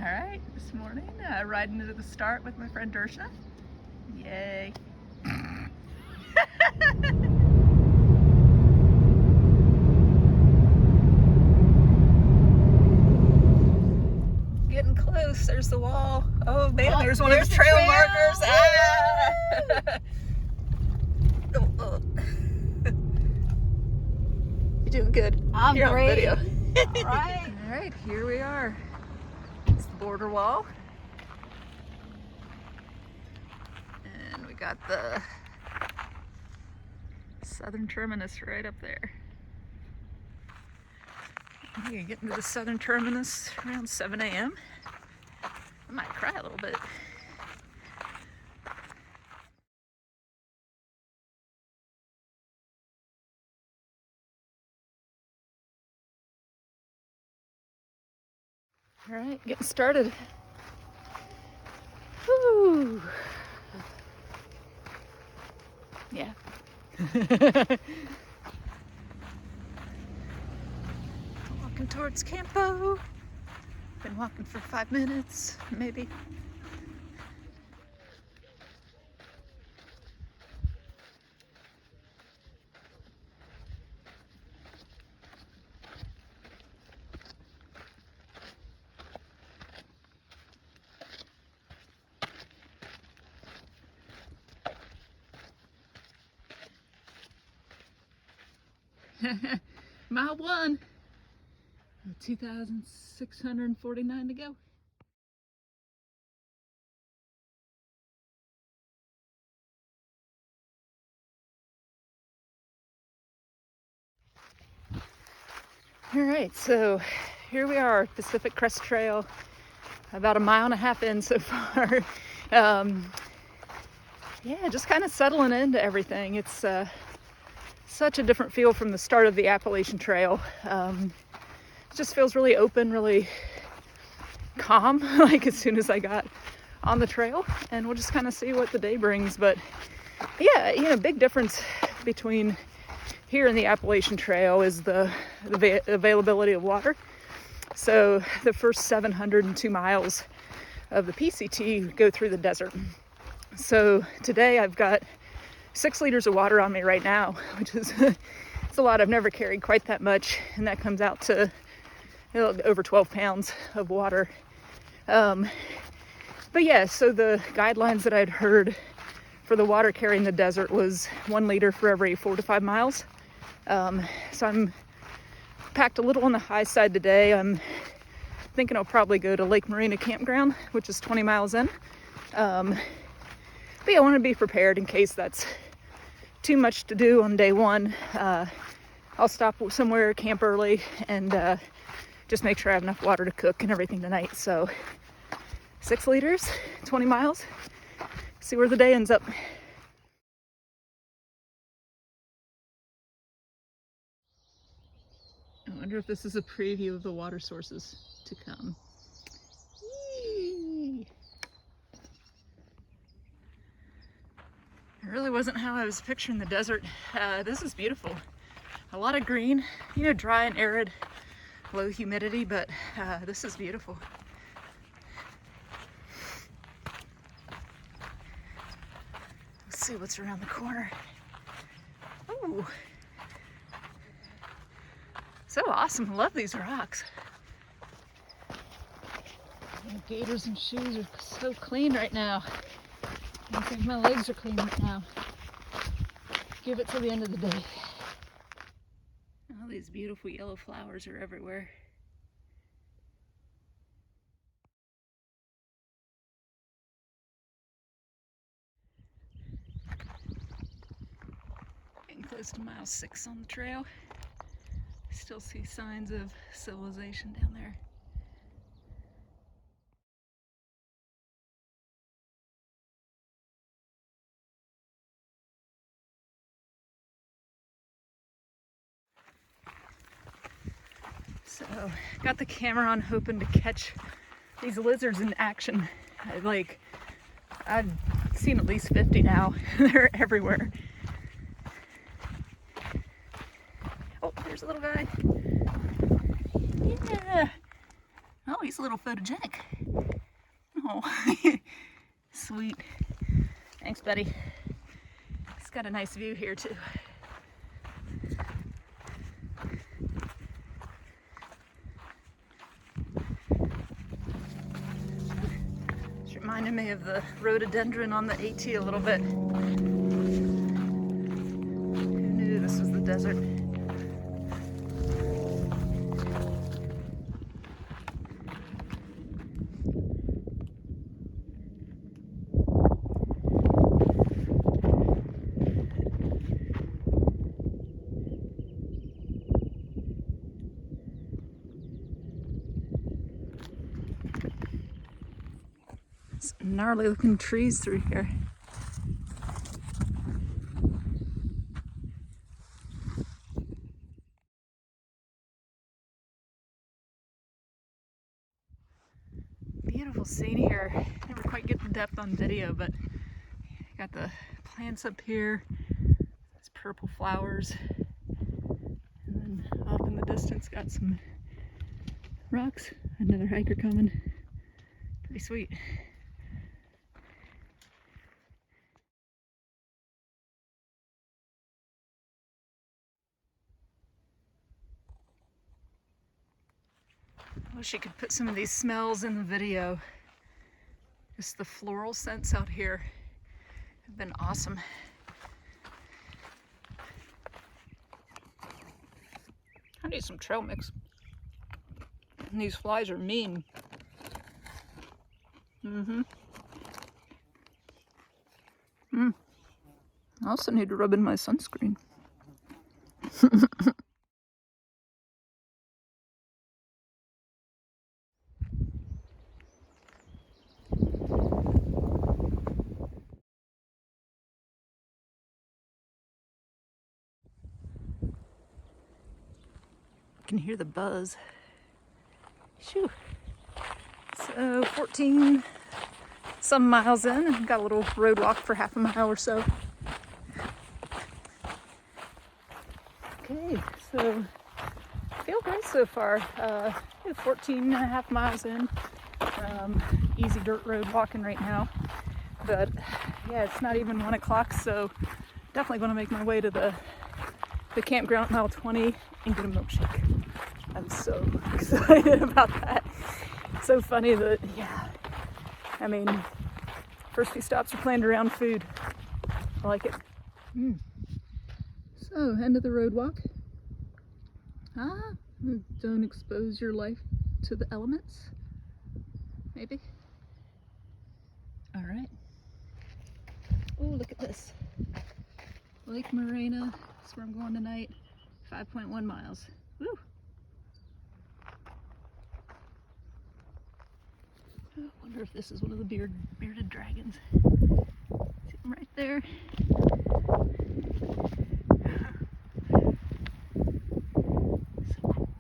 Alright, this morning riding into the start with my friend Dersha. Yay. Getting close, there's the wall. Oh man, there's one of the trail markers. Ah! You're doing good. I'm You're great. on video. Alright, here we are. It's the border wall. And we got the southern terminus right up there. I'm gonna get into the southern terminus around 7 a.m. I might cry a little bit. All right, getting started. Woo! Yeah. Walking towards Campo. Been walking for 5 minutes, maybe. Mile 1. 2,649 to go. All right, so here we are, Pacific Crest Trail, about 1.5 miles in so far. Yeah, just kind of settling into everything. It's such a different feel from the start of the Appalachian Trail. It just feels really open, really calm, like as soon as I got on the trail, and we'll just kind of see what the day brings. But yeah, you know, big difference between here and the Appalachian Trail is the availability of water. So the first 702 miles of the PCT go through the desert. So today I've got 6 liters of water on me right now, which is it's a lot. I've never carried quite that much, and that comes out to over 12 pounds of water. But yeah, so the guidelines that I'd heard for the water carrying the desert was 1 liter for every 4 to 5 miles. So I'm packed a little on the high side today. I'm thinking I'll probably go to Lake Marina Campground, which is 20 miles in. But yeah, I want to be prepared in case that's too much to do on day 1. I'll stop somewhere, camp early, and just make sure I have enough water to cook and everything tonight. So 6 liters, 20 miles, see where the day ends up. I wonder if this is a preview of the water sources to come. Yee. It really wasn't how I was picturing the desert. This is beautiful. A lot of green, you know, dry and arid, low humidity, but this is beautiful. Let's see what's around the corner. Ooh. So awesome. I love these rocks. My gaiters and shoes are so clean right now. I think my legs are clean right now. Give it till the end of the day. All these beautiful yellow flowers are everywhere. Getting close to mile 6 on the trail. Still see signs of civilization down there. So, got the camera on hoping to catch these lizards in action. I've seen at least 50 now. They're everywhere. Oh, there's a little guy. Yeah. Oh, he's a little photogenic. Oh, sweet. Thanks, buddy. He's got a nice view here, too. It's reminding me of the rhododendron on the AT a little bit. Who knew this was the desert? Gnarly looking trees through here. Beautiful scene here. Never quite get the depth on video, but got the plants up here. There's purple flowers. And then off in the distance got some rocks. Another hiker coming. Pretty sweet. I wish I could put some of these smells in the video. Just the floral scents out here have been awesome. I need some trail mix. And these flies are mean. I also need to rub in my sunscreen. I can hear the buzz. Shoo. So 14 some miles in, and got a little road walk for half a mile or so. Okay, so feel great so far. 14 and a half miles in. Easy dirt road walking right now. But yeah, it's not even 1 o'clock, so definitely going to make my way to the campground mile 20 and get a milkshake. I'm so excited about that. So funny that, yeah, I mean, first few stops are planned around food. I like it. So, end of the road walk. Don't expose your life to the elements. Maybe. All right. Oh, look at this. Lake Marina. That's where I'm going tonight. 5.1 miles. Woo! I wonder if this is one of the bearded dragons. See him right there. So cool.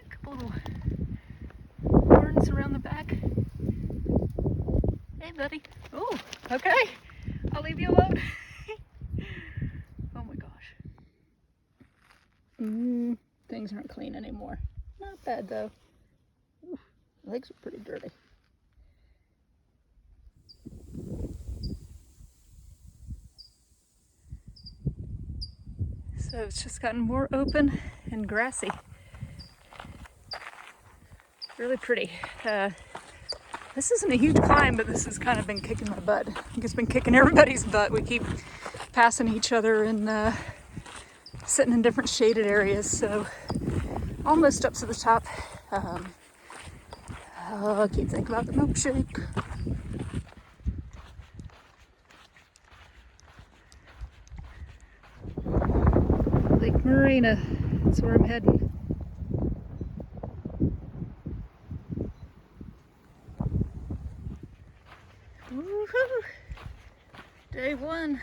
A couple little horns around the back. Hey, buddy. Oh, okay. I'll leave you alone. Oh my gosh. Things aren't clean anymore. Not bad though. Oof, the legs are pretty dirty. So it's just gotten more open and grassy. Really pretty. This isn't a huge climb, but this has kind of been kicking my butt. I think it's been kicking everybody's butt. We keep passing each other and sitting in different shaded areas. So almost up to the top. I keep thinking about the milkshake. Lake Marina, that's where I'm heading. Woohoo! Day one.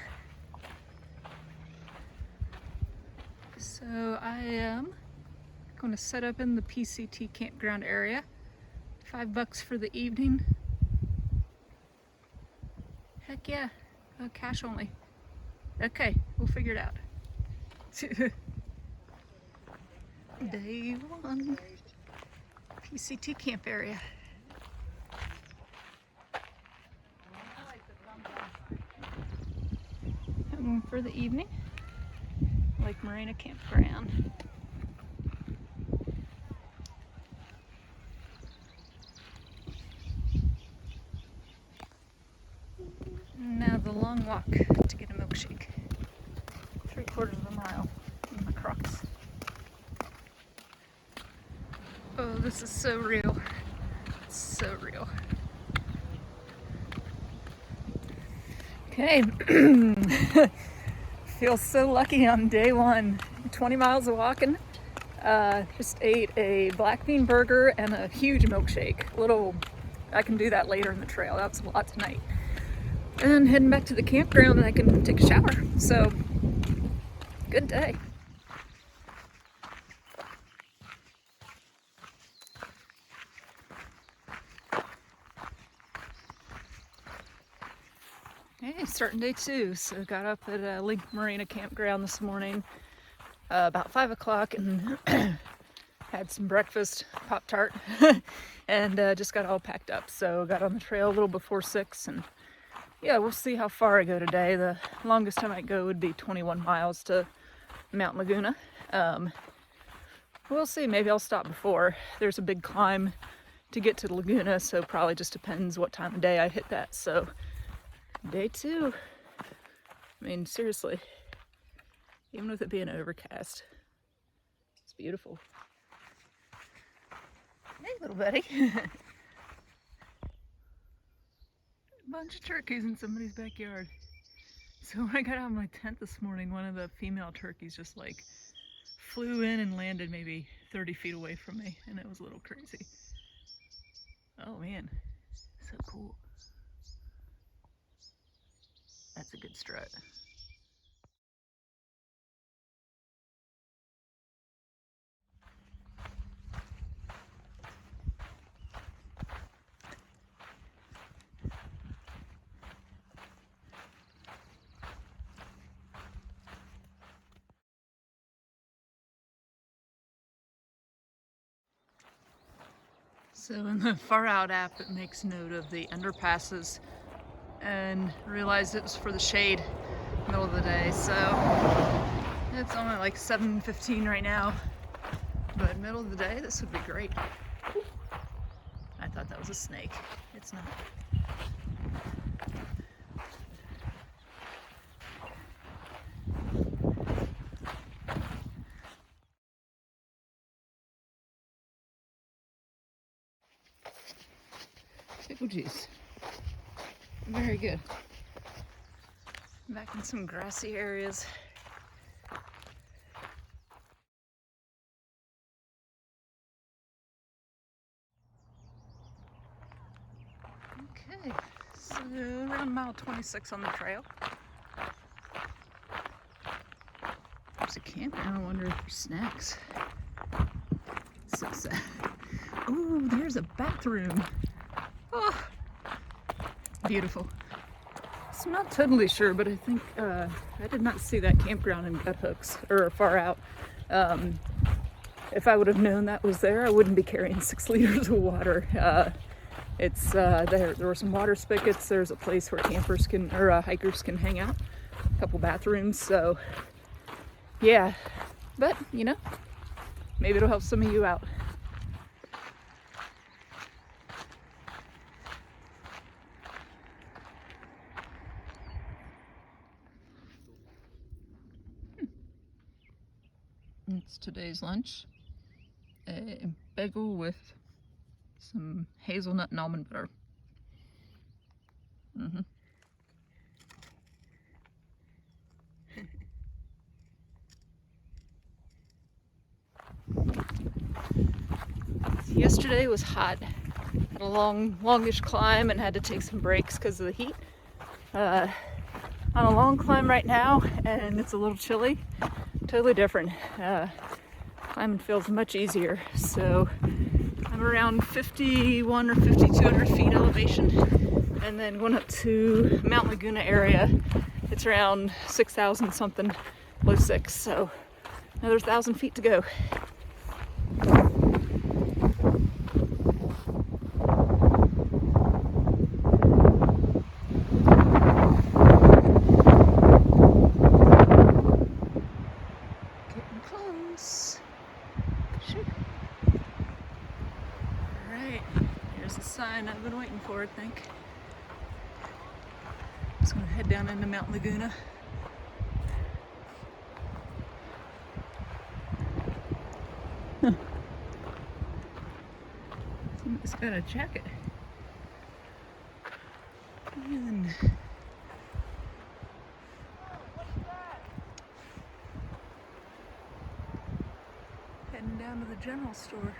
So I am going to set up in the PCT campground area. $5 for the evening. Heck yeah, cash only. Okay, we'll figure it out. Day 1, PCT camp area. Home for the evening, Marina Campground. Now the long walk to get a milkshake. 3/4 of a mile in the Crocs. Oh, this is so real. It's so real. Okay. Feel so lucky on day 1. 20 miles of walking. Just ate a black bean burger and a huge milkshake. I can do that later in the trail. That was a lot tonight. And heading back to the campground and I can take a shower. So, good day. Hey, starting day 2. So got up at Marina Campground this morning about 5 o'clock and had some breakfast, Pop-Tart, and just got all packed up. So got on the trail a little before 6, and yeah, we'll see how far I go today. The longest time I go would be 21 miles to Mount Laguna. We'll see, maybe I'll stop before. There's a big climb to get to the Laguna, so probably just depends what time of day I hit that. So day 2, I mean, seriously, even with it being overcast, it's beautiful. Hey, little buddy. Bunch of turkeys in somebody's backyard. So when I got out of my tent this morning, one of the female turkeys just flew in and landed maybe 30 feet away from me, and it was a little crazy. Oh man, so cool. That's a good strut. So in the Far Out app, it makes note of the underpasses and realized it was for the shade middle of the day. So it's only 7:15 right now, but middle of the day, this would be great. I thought that was a snake. It's not. Pickle juice. Very good. Back in some grassy areas. Okay, so around mile 26 on the trail. There's a campground. I wonder if there's snacks. So sad. Oh, there's a bathroom. Oh, beautiful. So I'm not totally sure, but I think I did not see that campground in Gut Hooks or Far Out. If I would have known that was there, I wouldn't be carrying 6 liters of water. There were some water spigots. There's a place where campers can or hikers can hang out. A couple bathrooms. So yeah, but maybe it'll help some of you out. It's today's lunch. A bagel with some hazelnut and almond butter. Yesterday was hot. Had a longish climb and had to take some breaks because of the heat. On a long climb right now, and it's a little chilly. Totally different. Climbing feels much easier. So I'm around 51 or 5,200 feet elevation, and then going up to Mount Laguna area, it's around 6,000 something, low 6. So another 1,000 feet to go. the sign I've been waiting for, I think. Just gonna head down into Mount Laguna. Huh. Somebody's got a jacket. And heading down to the general store.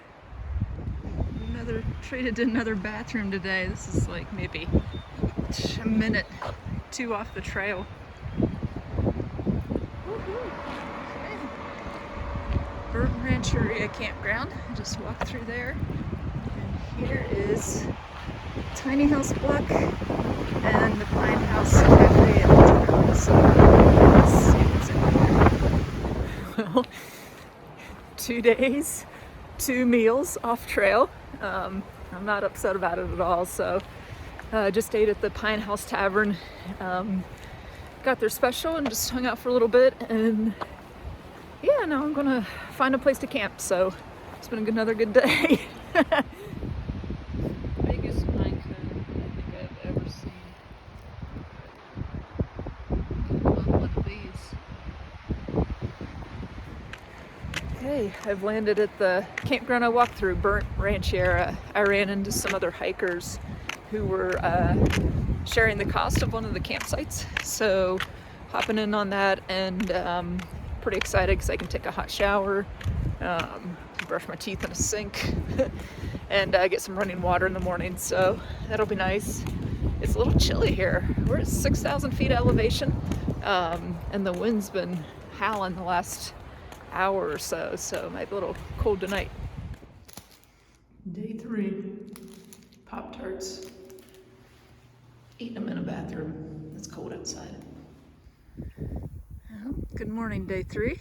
Treated to another bathroom today. This is like maybe a minute, 2 off the trail. Okay. Rancheria Campground. I just walked through there. And here is Tiny House Block and the Pine House Cafe and Town. So let's see what's in here. Well, 2 days, 2 meals off trail. I'm not upset about it at all. So just ate at the Pine House Tavern, got their special and just hung out for a little bit, and yeah, now I'm gonna find a place to camp. So it's been another good day. Biggest pine cone I think I've ever seen. One of these. Okay, I've landed at the campground I walked through, Burnt Rancheria. I ran into some other hikers who were sharing the cost of one of the campsites. So hopping in on that, and pretty excited because I can take a hot shower, brush my teeth in a sink, and get some running water in the morning. So that'll be nice. It's a little chilly here. We're at 6,000 feet elevation, and the wind's been howling the last hour or so, so it might be a little cold tonight. Day 3, Pop-Tarts. Eating them in a bathroom. It's cold outside. Good morning, day 3.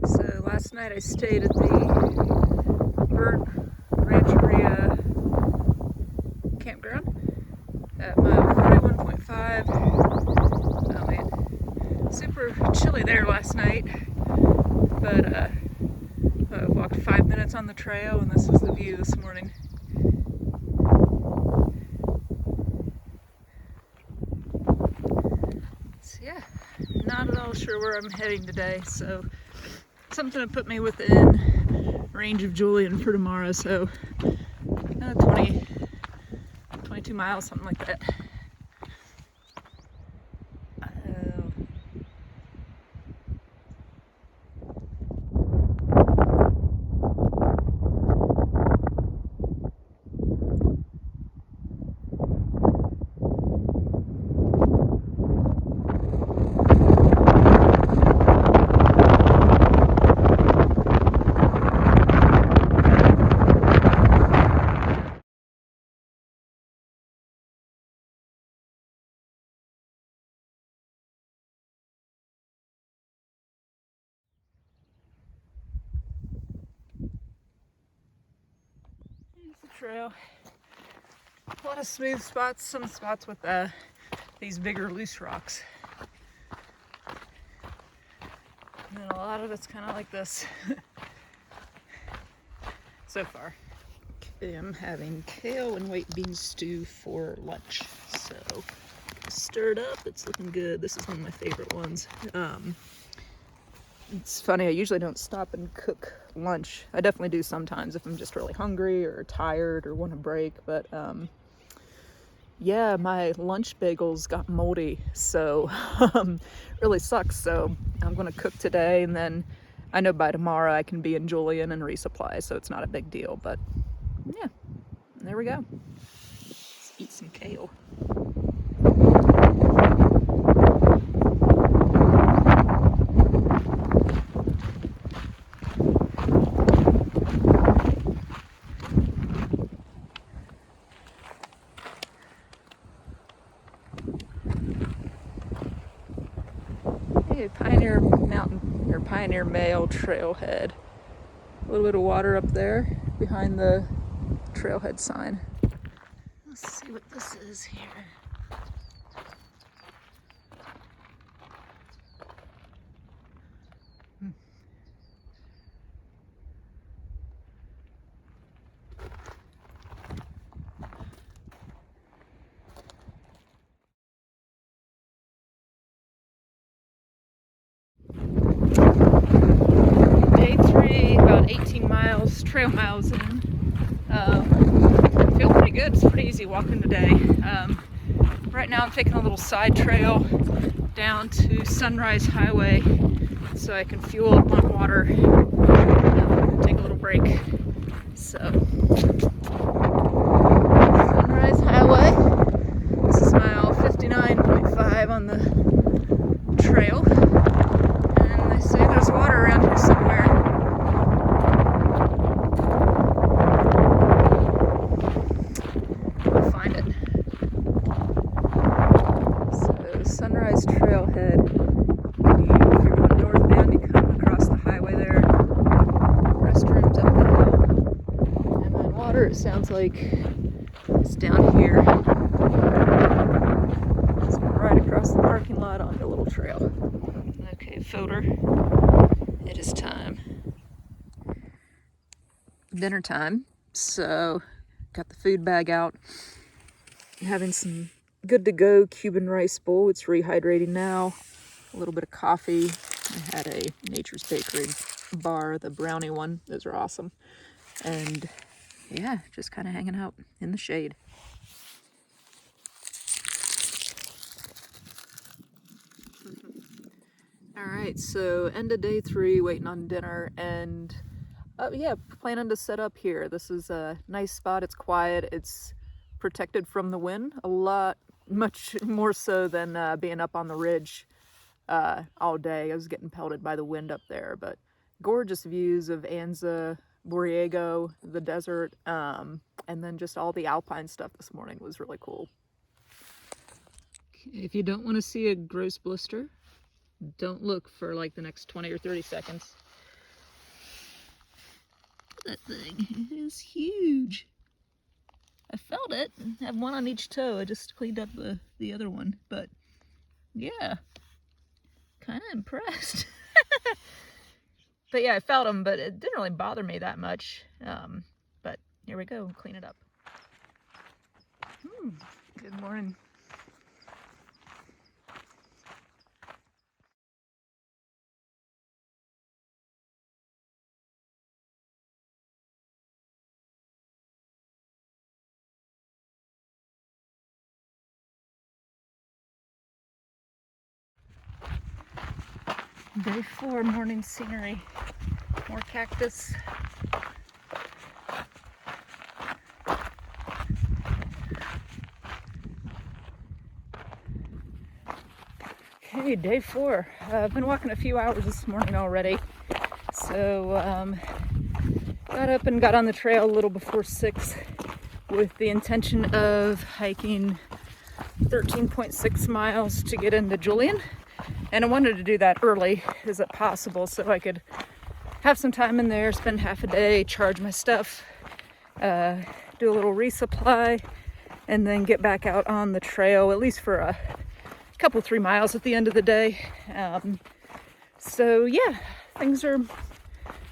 So last night I stayed at the Burnt Rancheria Campground at mile 41.5. Oh man, super chilly there last night, but I walked 5 minutes on the trail, and this was the view this morning. So yeah, not at all sure where I'm heading today, so something to put me within range of Julian for tomorrow, so 22 miles, something like that. Trail. A lot of smooth spots, some spots with these bigger loose rocks. And then a lot of it's kind of like this. So far. Okay, I'm having kale and white bean stew for lunch. So stirred up, it's looking good. This is one of my favorite ones. It's funny, I usually don't stop and cook lunch. I definitely do sometimes if I'm just really hungry or tired or want a break, but yeah, my lunch bagels got moldy, so really sucks. So I'm gonna cook today, and then I know by tomorrow I can be in Julian and resupply, so it's not a big deal. But yeah, there we go. Let's eat some kale. Hey, Pioneer Mountain, or Pioneer Mail trailhead. A little bit of water up there behind the trailhead sign. Let's see what this is here. about 18 miles, trail miles in. Feel pretty good. It's pretty easy walking today. Right now I'm taking a little side trail down to Sunrise Highway so I can fuel up on water, take a little break. So, Sunrise Highway. This is mile 59.5 on the trail. And they say there's water around here somewhere. We'll find it. So, Sunrise Trailhead. If you're going northbound, you come across the highway there. Restrooms up the hill. And then water, it sounds like, is down here. It's right across the parking lot onto a little trail. Okay, Fodor, it is time. Dinner time. So, got the food bag out. I'm having some good to go Cuban rice bowl. It's rehydrating now. A little bit of coffee. I had a Nature's Bakery bar, the brownie one. Those are awesome. And yeah, just kind of hanging out in the shade. All right, so end of day 3, waiting on dinner, and yeah, planning to set up here. This is a nice spot. It's quiet. It's protected from the wind much more so than being up on the ridge all day. I was getting pelted by the wind up there, but gorgeous views of Anza, Borrego, the desert, and then just all the alpine stuff this morning was really cool. If you don't want to see a gross blister, don't look for like the next 20 or 30 seconds. That thing is huge. I felt it. I have one on each toe. I just cleaned up the other one, but yeah, kind of impressed. But yeah, I felt them, but it didn't really bother me that much. But here we go, clean it up. Good morning. Day 4 morning scenery. More cactus. Okay, day 4. I've been walking a few hours this morning already. So, got up and got on the trail a little before 6 with the intention of hiking 13.6 miles to get into Julian. And I wanted to do that early as it possible so I could have some time in there, spend half a day, charge my stuff, do a little resupply, and then get back out on the trail, at least for a couple, 3 miles at the end of the day. So yeah, things are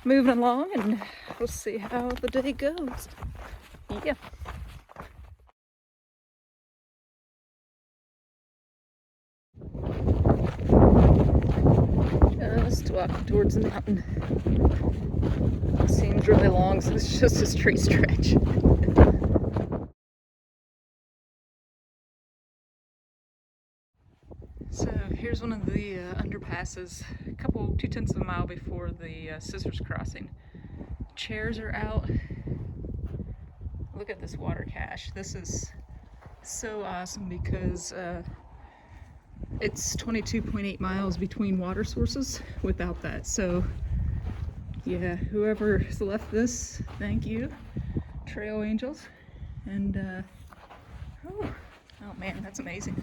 moving along and we'll see how the day goes. Yeah. Just walking towards the mountain. It seems really long, so it's just a straight stretch. So here's one of the underpasses, a couple, 2/10 of a mile before the Scissors Crossing. Chairs are out. Look at this water cache. This is so awesome because it's 22.8 miles between water sources without that. So yeah, whoever's left this, thank you, Trail Angels. And oh man, that's amazing.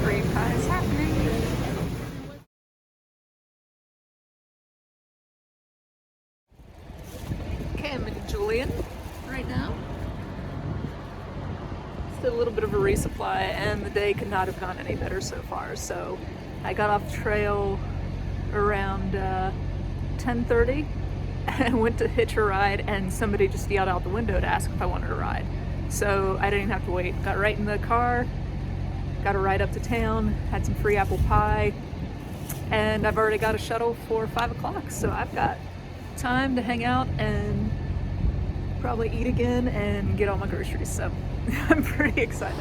Free pie is happening. Okay, I'm in Julian right now. Just a little bit of a resupply, and the day could not have gone any better so far. So I got off the trail around 10:30 and went to hitch a ride, and somebody just yelled out the window to ask if I wanted a ride. So I didn't even have to wait. Got right in the car, got a ride up to town, had some free apple pie, and I've already got a shuttle for 5 o'clock, so I've got time to hang out and probably eat again and get all my groceries, so I'm pretty excited.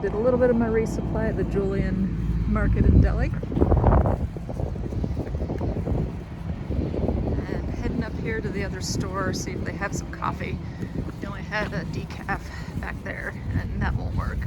Did a little bit of my resupply at the Julian market in Delhi. And heading up here to the other store, see if they have some coffee. They only had a decaf back there, and that won't work.